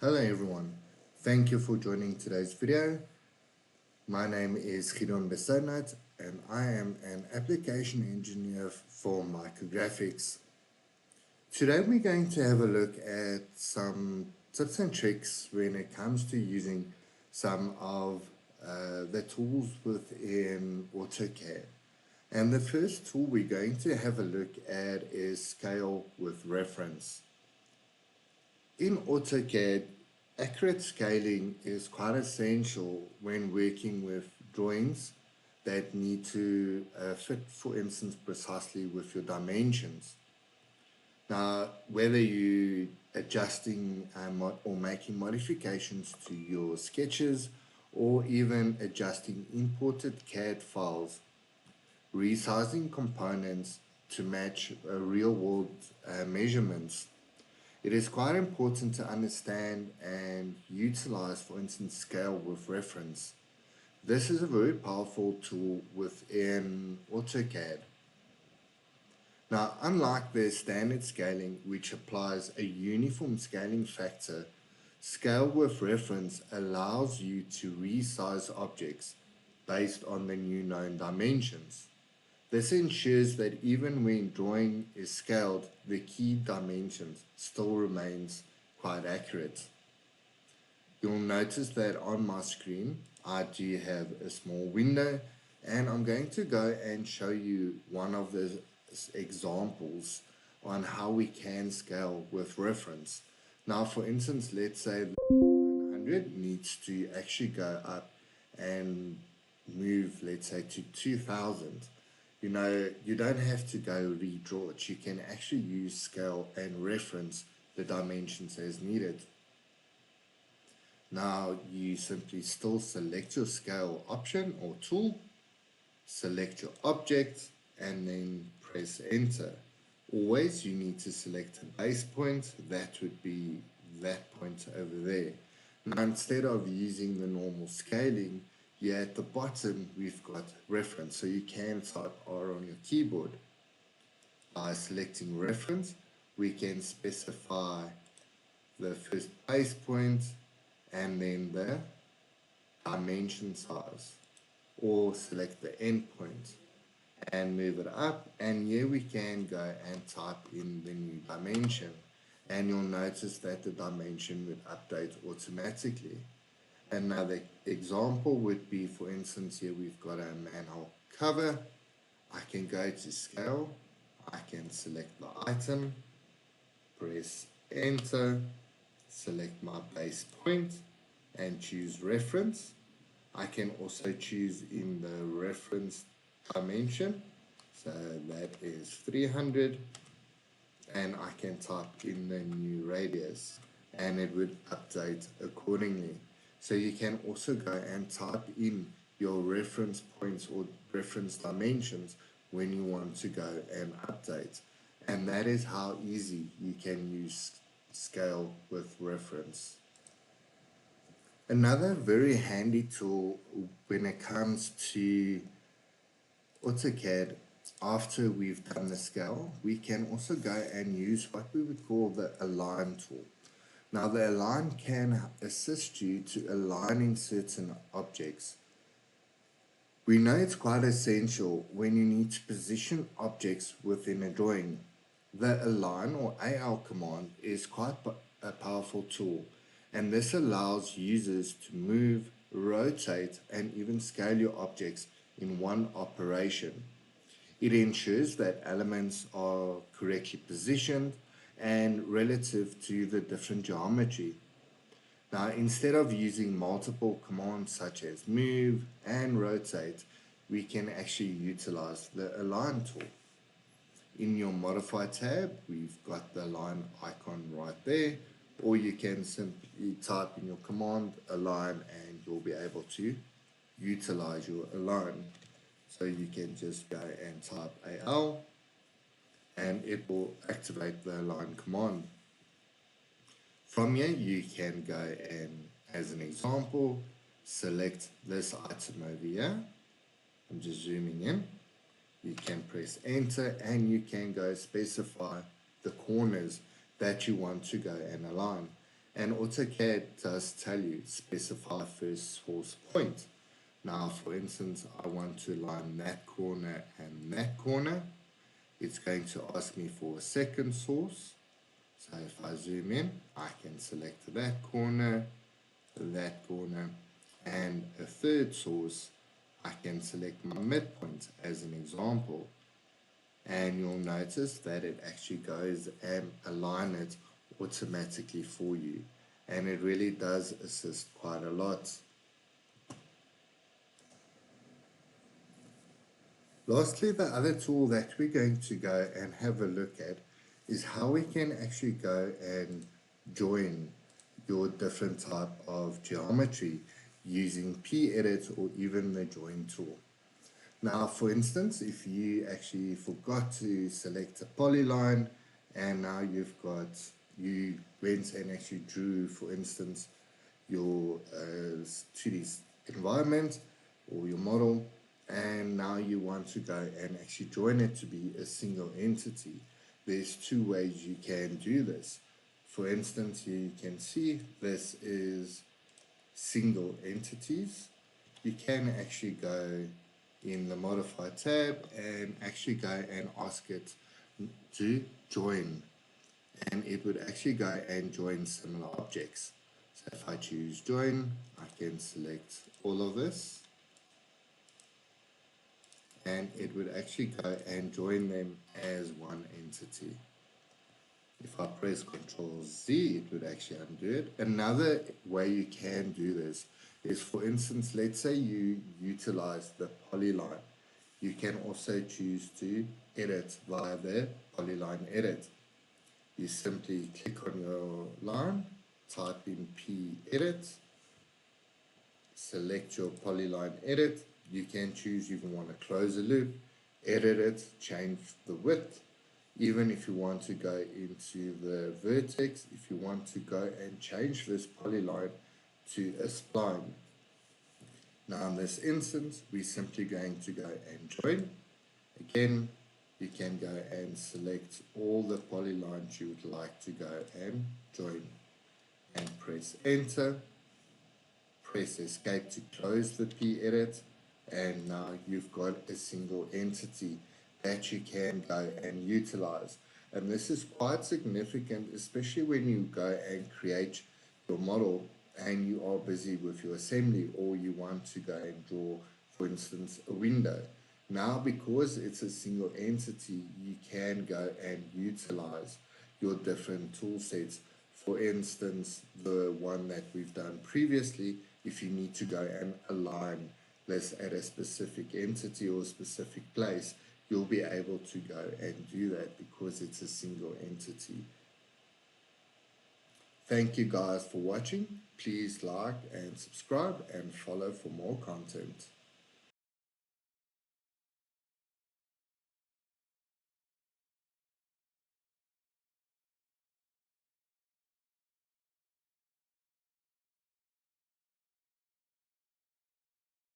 Hello everyone, thank you for joining today's video. My name is Gideon Besonat and I am an application engineer for Micrographics. Today we're going to have a look at some tips and tricks when it comes to using some of the tools within AutoCAD. And the first tool we're going to have a look at is Scale with Reference. In AutoCAD, accurate scaling is quite essential when working with drawings that need to fit, for instance, precisely with your dimensions. Now, whether you're adjusting or making modifications to your sketches or even adjusting imported CAD files, resizing components to match real-world measurements, it is quite important to understand and utilize, for instance, scale with reference. This is a very powerful tool within AutoCAD. Now, unlike the standard scaling, which applies a uniform scaling factor, scale with reference allows you to resize objects based on the new known dimensions. This ensures that even when drawing is scaled, the key dimensions still remains quite accurate. You'll notice that on my screen, I do have a small window, and I'm going to go and show you one of the examples on how we can scale with reference. Now, for instance, let's say the 100 needs to actually go up and move, let's say, to 2000. You don't have to go redraw it. You can actually use scale and reference the dimensions as needed. Now you simply still select your scale option or tool, select your object, and then press enter. Always you need to select a base point. That would be that point over there. Now instead of using the normal scaling, here at the bottom we've got reference, so you can type R on your keyboard. By selecting reference, we can specify the first base point and then the dimension size, or select the end point and move it up, and here we can go and type in the new dimension, and you'll notice that the dimension would update automatically. Another example would be, for instance, here we've got a manhole cover. I can go to scale, I can select the item, press enter, select my base point and choose reference. I can also choose in the reference dimension, so that is 300, and I can type in the new radius and it would update accordingly. So you can also go and type in your reference points or reference dimensions when you want to go and update. And that is how easy you can use scale with reference. Another very handy tool when it comes to AutoCAD, after we've done the scale, we can also go and use what we would call the align tool. Now the align can assist you to aligning certain objects. We know it's quite essential when you need to position objects within a drawing. The align or AL command is quite a powerful tool, and this allows users to move, rotate, and even scale your objects in one operation. It ensures that elements are correctly positioned and relative to the different geometry. Now, instead of using multiple commands such as move and rotate, we can actually utilize the align tool. In your modify tab, we've got the align icon right there, or you can simply type in your command align and you'll be able to utilize your align. So you can just go and type AL and it will activate the align command. From here you can go and, as an example, select this item over here. I'm just zooming in. You can press enter and you can go specify the corners that you want to go and align. And AutoCAD does tell you specify first source point. Now, for instance, I want to line that corner and that corner. It's going to ask me for a second source. So if I zoom in, I can select that corner, and a third source. I can select my midpoint as an example. And you'll notice that it actually goes and align it automatically for you. And it really does assist quite a lot. Lastly, the other tool that we're going to go and have a look at is how we can actually go and join your different type of geometry using PEDIT or even the join tool. Now, for instance, if you actually forgot to select a polyline and now you went and actually drew, for instance, your 2D environment or your model, and now you want to go and actually join it to be a single entity. There's two ways you can do this. For instance, you can see this is single entities. You can actually go in the modify tab and actually go and ask it to join, and it would actually go and join similar objects. So if I choose join, I can select all of this and it would actually go and join them as one entity. If I press Ctrl Z, it would actually undo it. Another way you can do this is, for instance, let's say you utilize the polyline. You can also choose to edit via the polyline edit. You simply click on your line, type in PEDIT, select your polyline edit. You can choose if you want to close a loop, edit it, change the width. Even if you want to go into the vertex, if you want to go and change this polyline to a spline. Now in this instance, we're simply going to go and join. Again, you can go and select all the polylines you would like to go and join. And press enter. Press escape to close the PEDIT. And now you've got a single entity that you can go and utilize. And this is quite significant, especially when you go and create your model and you are busy with your assembly, or you want to go and draw, for instance, a window. Now, because it's a single entity, you can go and utilize your different tool sets. For instance, the one that we've done previously, if you need to go and align this at a specific entity or specific place, you'll be able to go and do that because it's a single entity. Thank you guys for watching. Please like and subscribe and follow for more content.